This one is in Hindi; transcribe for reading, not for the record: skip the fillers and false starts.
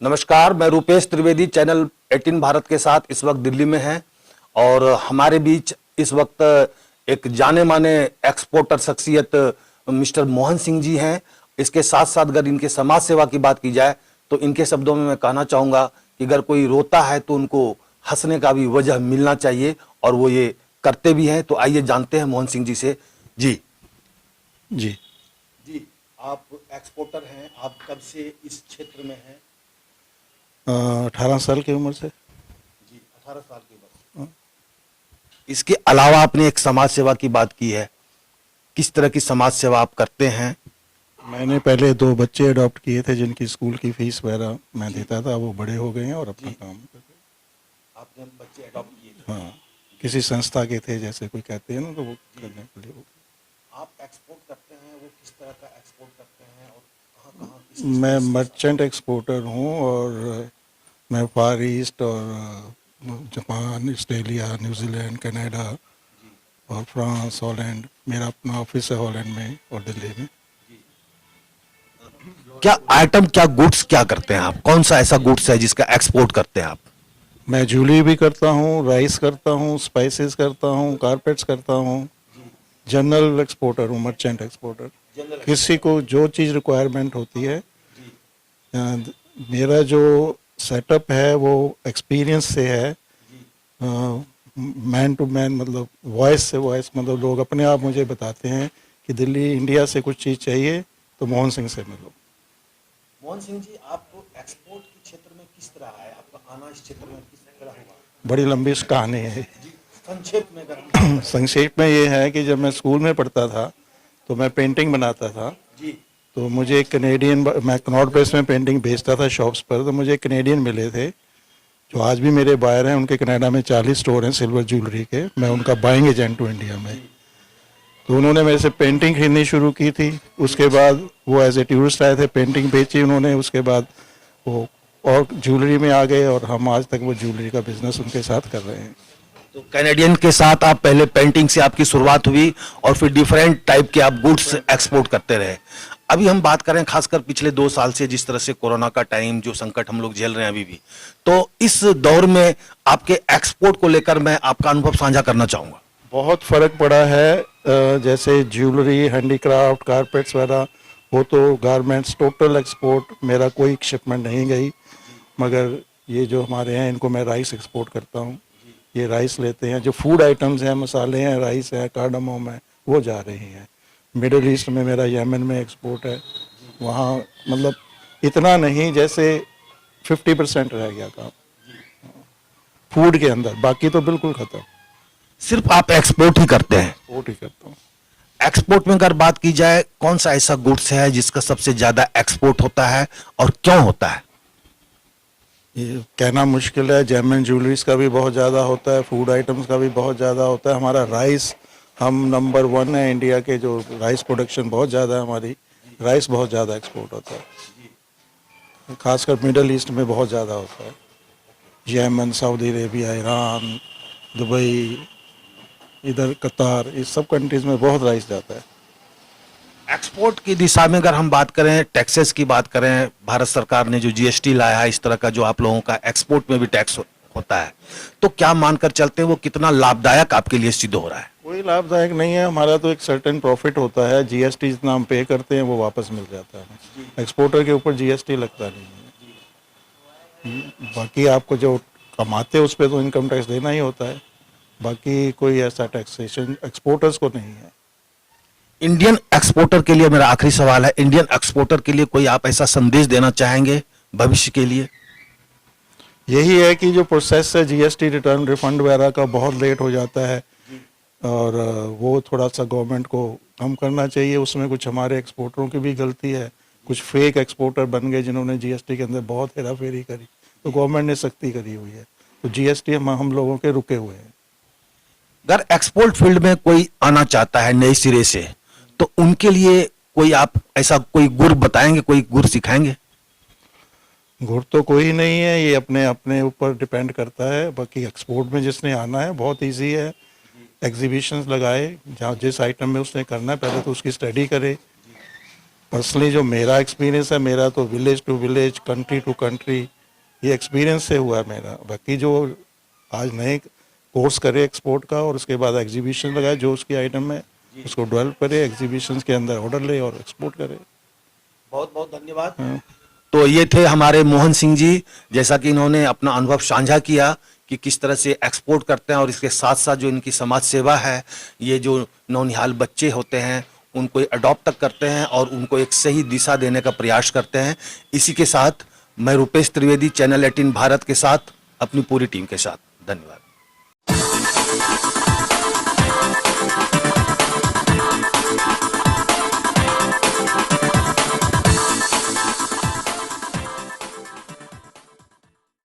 नमस्कार, मैं रूपेश त्रिवेदी चैनल 18 भारत के साथ इस वक्त दिल्ली में हैं और हमारे बीच इस वक्त एक जाने माने एक्सपोर्टर शख्सियत मिस्टर मोहन सिंह जी हैं। इसके साथ साथ अगर इनके समाज सेवा की बात की जाए तो इनके शब्दों में मैं कहना चाहूँगा कि अगर कोई रोता है तो उनको हंसने का भी वजह मिलना चाहिए और वो ये करते भी हैं। तो आइए जानते हैं मोहन सिंह जी से। जी जी जी, आप एक्सपोर्टर हैं, आप कब से इस क्षेत्र में हैं? 18 साल की उम्र से। जी, 18 साल की उम्र। इसके अलावा आपने एक समाज सेवा की बात की है, किस तरह की समाज सेवा आप करते हैं? मैंने पहले 2 बच्चे अडॉप्ट किए थे जिनकी स्कूल की फीस वगैरह मैं देता था, वो बड़े हो गए हैं और अपना काम कर रहे हैं। आपने बच्चे अडॉप्ट किए थे? हाँ, किसी संस्था के थे जैसे कोई कहते हैं ना, तो वो करने के लिए हो गए। आप एक्सपोर्ट करते हैं, वो किस तरह का एक्सपोर्ट करते हैं और कहाँ कहाँ मैं मर्चेंट एक्सपोर्टर हूँ और मैं फार ईस्ट और जापान, ऑस्ट्रेलिया, न्यूजीलैंड, कनाडा और फ्रांस, हॉलैंड, मेरा अपना ऑफिस है हॉलैंड में और दिल्ली में। क्या आइटम, क्या गुड्स क्या करते हैं आप? कौन सा ऐसा गुड्स है जिसका एक्सपोर्ट करते हैं आप? मैं ज्वेलरी भी करता हूँ, राइस करता हूँ, स्पाइसेस करता हूँ, कारपेट्स करता हूँ। जनरल एक्सपोर्टर हूँ, मर्चेंट एक्सपोर्टर। किसी को जो चीज़ रिक्वायरमेंट होती है। मेरा जो सेटअप है वो एक्सपीरियंस से है, मैन टू मैन, मतलब वॉइस से वॉइस, मतलब लोग अपने आप मुझे बताते हैं कि दिल्ली इंडिया से कुछ चीज़ चाहिए तो मोहन सिंह से मिलो। मोहन सिंह जी, आप एक्सपोर्ट के क्षेत्र में किस तरह है? आपका आना इस क्षेत्र में किस तरह हुआ? बड़ी लंबी कहानी है। संक्षेप में अगर संक्षेप में ये है कि जब मैं स्कूल में पढ़ता था तो मैं पेंटिंग बनाता था। जी तो मुझे एक कनेडियन, मैं कनॉट प्लेस में पेंटिंग भेजता था शॉप्स पर, तो मुझे कनेडियन मिले थे जो आज भी मेरे बायर हैं। उनके कनाडा में 40 स्टोर हैं सिल्वर ज्वेलरी के। मैं उनका बाइंग एजेंट हूँ इंडिया में। तो उन्होंने मेरे से पेंटिंग खरीदनी शुरू की थी। उसके बाद वो एज ए टूरिस्ट आए थे, पेंटिंग बेची उन्होंने। उसके बाद वो और ज्वेलरी में आ गए और हम आज तक वो ज्वेलरी का बिजनेस उनके साथ कर रहे हैं। तो कैनेडियन के साथ आप पहले पेंटिंग से आपकी शुरुआत हुई और फिर डिफरेंट टाइप के आप गुड्स एक्सपोर्ट करते रहे। अभी हम बात करें खासकर पिछले 2 साल से, जिस तरह से कोरोना का टाइम, जो संकट हम लोग झेल रहे हैं अभी भी, तो इस दौर में आपके एक्सपोर्ट को लेकर मैं आपका अनुभव साझा करना चाहूंगा। बहुत फ़र्क पड़ा है। जैसे ज्वेलरी, हैंडीक्राफ्ट, कारपेट्स वगैरह, वो तो गारमेंट्स टोटल एक्सपोर्ट, मेरा कोई शिपमेंट नहीं गई। मगर ये जो हमारे हैं इनको मैं राइस एक्सपोर्ट करता हूँ। ये राइस लेते हैं, जो फूड आइटम्स हैं, मसाले हैं, राइस है, कार्डमम है, वो जा रही हैं। मिडिल ईस्ट में मेरा यमन में एक्सपोर्ट है। वहाँ मतलब इतना नहीं, जैसे 50% रह गया काम फूड के अंदर, बाकी तो बिल्कुल ख़त्म। सिर्फ आप एक्सपोर्ट ही करते हैं? एक्सपोर्ट ही करता हूँ। एक्सपोर्ट में अगर बात की जाए, कौन सा ऐसा गुड्स है जिसका सबसे ज्यादा एक्सपोर्ट होता है और क्यों होता है? ये कहना मुश्किल है। जेमन ज्वेलरीज का भी बहुत ज़्यादा होता है, फूड आइटम्स का भी बहुत ज़्यादा होता है। हमारा राइस, हम नंबर 1 है इंडिया के, जो राइस प्रोडक्शन बहुत ज़्यादा है हमारी। राइस बहुत ज़्यादा एक्सपोर्ट होता है, खासकर मिडल ईस्ट में बहुत ज़्यादा होता है। Yemen, Saudi Arabia, Iran, Dubai, इधर कतार, इस सब कंट्रीज़ में बहुत राइस जाता है। एक्सपोर्ट की दिशा में अगर हम बात करें, टैक्सेस की बात करें, भारत सरकार ने जो जीएसटी लाया है, इस तरह का जो आप लोगों का एक्सपोर्ट में भी टैक्स होता है, तो क्या मानकर चलते हैं वो कितना लाभदायक आपके लिए सिद्ध हो रहा है? कोई लाभदायक नहीं है। हमारा तो एक सर्टेन प्रॉफिट होता है। जीएसटी जितना हम पे करते हैं वो वापस मिल जाता है। एक्सपोर्टर के ऊपर जीएसटी लगता नहीं है। बाकी आपको जो कमाते हैं उस पर तो इनकम टैक्स देना ही होता है। बाकी कोई ऐसा टैक्सेशन एक्सपोर्टर्स को नहीं है। इंडियन एक्सपोर्टर के लिए मेरा आखिरी सवाल है, इंडियन एक्सपोर्टर के लिए कोई आप ऐसा संदेश देना चाहेंगे भविष्य के लिए? यही है कि जो प्रोसेस है जीएसटी रिटर्न रिफंड वगैरह का, बहुत लेट हो जाता है और वो थोड़ा सा गवर्नमेंट को कम करना चाहिए। उसमें कुछ हमारे एक्सपोर्टरों की भी गलती है। कुछ फेक एक्सपोर्टर बन गए जिन्होंने जीएसटी के अंदर बहुत हेराफेरी करी, तो गवर्नमेंट ने सख्ती करी हुई है। तो जीएसटी हम लोगों के रुके हुए हैं। अगर एक्सपोर्ट फील्ड में कोई आना चाहता है नए सिरे से, तो उनके लिए कोई आप ऐसा कोई गुर बताएंगे, कोई गुर सिखाएंगे? गुर तो कोई नहीं है, ये अपने अपने ऊपर डिपेंड करता है। बाकी एक्सपोर्ट में जिसने आना है बहुत इजी है। एग्जीबिशंस लगाए, जहाँ जिस आइटम में उसने करना है, पहले तो उसकी स्टडी करे, पर्सनली जो मेरा एक्सपीरियंस है, मेरा तो village to village, country to country, ये एक्सपीरियंस से हुआ है मेरा। बाकी जो आज नए कोर्स करे एक्सपोर्ट का और उसके बाद एग्जीबिशन लगाए, जो उसकी आइटम है उसको डेवलप करे, एग्जीबिशन के अंदर ऑर्डर ले और एक्सपोर्ट करे। बहुत बहुत धन्यवाद। तो ये थे हमारे मोहन सिंह जी, जैसा कि इन्होंने अपना अनुभव साझा किया कि किस तरह से एक्सपोर्ट करते हैं और इसके साथ साथ जो इनकी समाज सेवा है, ये जो नौनिहाल बच्चे होते हैं उनको अडॉप्ट तक करते हैं और उनको एक सही दिशा देने का प्रयास करते हैं। इसी के साथ मैं रुपेश त्रिवेदी, चैनल 18 भारत के साथ, अपनी पूरी टीम के साथ, धन्यवाद।